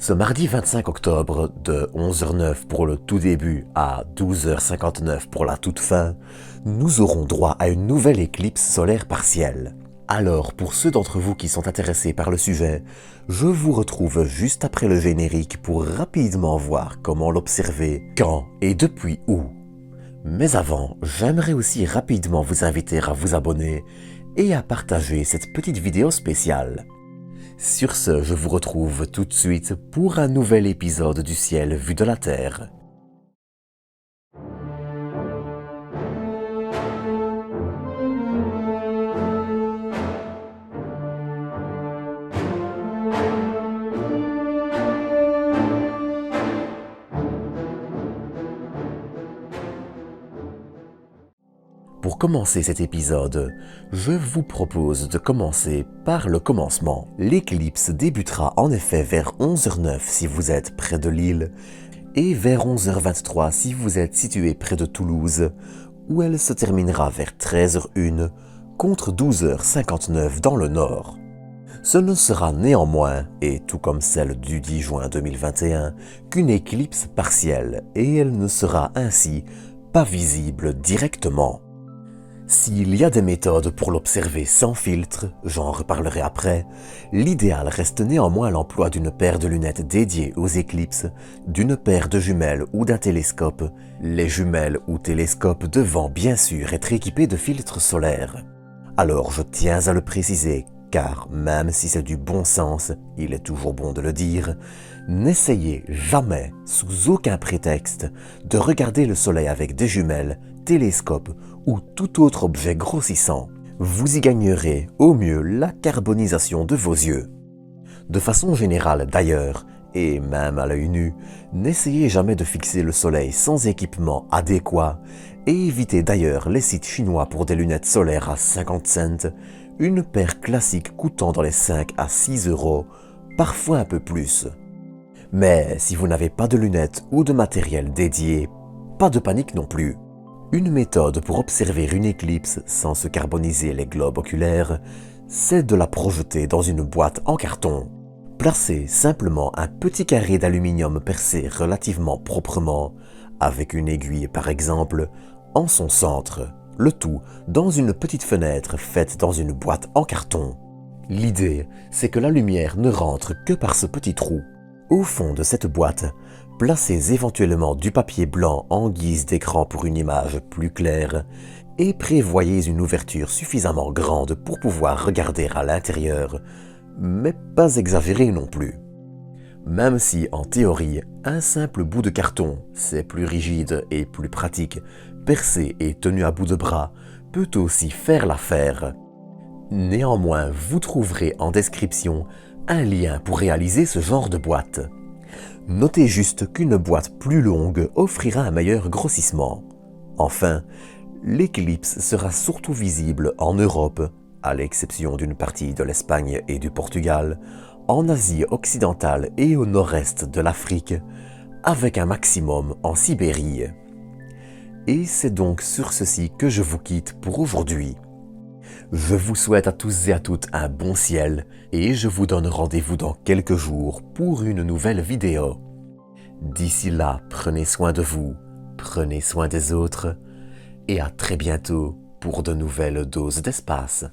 Ce mardi 25 octobre, de 11h09 pour le tout début à 12h59 pour la toute fin, nous aurons droit à une nouvelle éclipse solaire partielle. Alors, pour ceux d'entre vous qui sont intéressés par le sujet, je vous retrouve juste après le générique pour rapidement voir comment l'observer, quand et depuis où. Mais avant, j'aimerais aussi rapidement vous inviter à vous abonner et à partager cette petite vidéo spéciale. Sur ce, je vous retrouve tout de suite pour un nouvel épisode du ciel vu de la Terre. Pour commencer cet épisode, je vous propose de commencer par le commencement. L'éclipse débutera en effet vers 11h09 si vous êtes près de Lille et vers 11h23 si vous êtes situé près de Toulouse, où elle se terminera vers 13h01 contre 12h59 dans le nord. Ce ne sera néanmoins, et tout comme celle du 10 juin 2021, qu'une éclipse partielle et elle ne sera ainsi pas visible directement. S'il y a des méthodes pour l'observer sans filtre, j'en reparlerai après, l'idéal reste néanmoins l'emploi d'une paire de lunettes dédiées aux éclipses, d'une paire de jumelles ou d'un télescope, les jumelles ou télescopes devant bien sûr être équipés de filtres solaires. Alors je tiens à le préciser, car même si c'est du bon sens, il est toujours bon de le dire, n'essayez jamais, sous aucun prétexte, de regarder le soleil avec des jumelles, télescopes ou tout autre objet grossissant. Vous y gagnerez au mieux la carbonisation de vos yeux. De façon générale d'ailleurs, et même à l'œil nu, n'essayez jamais de fixer le soleil sans équipement adéquat et évitez d'ailleurs les sites chinois pour des lunettes solaires à 50 cents, une paire classique coûtant dans les 5 à 6 euros, parfois un peu plus. Mais si vous n'avez pas de lunettes ou de matériel dédié, pas de panique non plus. Une méthode pour observer une éclipse sans se carboniser les globes oculaires, c'est de la projeter dans une boîte en carton. Placez simplement un petit carré d'aluminium percé relativement proprement, avec une aiguille par exemple, en son centre, le tout dans une petite fenêtre faite dans une boîte en carton. L'idée, c'est que la lumière ne rentre que par ce petit trou. Au fond de cette boîte, placez éventuellement du papier blanc en guise d'écran pour une image plus claire et prévoyez une ouverture suffisamment grande pour pouvoir regarder à l'intérieur, mais pas exagéré non plus. Même si, en théorie, un simple bout de carton, c'est plus rigide et plus pratique, percé et tenu à bout de bras, peut aussi faire l'affaire. Néanmoins, vous trouverez en description un lien pour réaliser ce genre de boîte. Notez juste qu'une boîte plus longue offrira un meilleur grossissement. Enfin, l'éclipse sera surtout visible en Europe, à l'exception d'une partie de l'Espagne et du Portugal, en Asie occidentale et au nord-est de l'Afrique, avec un maximum en Sibérie. Et c'est donc sur ceci que je vous quitte pour aujourd'hui. Je vous souhaite à tous et à toutes un bon ciel et je vous donne rendez-vous dans quelques jours pour une nouvelle vidéo. D'ici là, prenez soin de vous, prenez soin des autres et à très bientôt pour de nouvelles doses d'espace.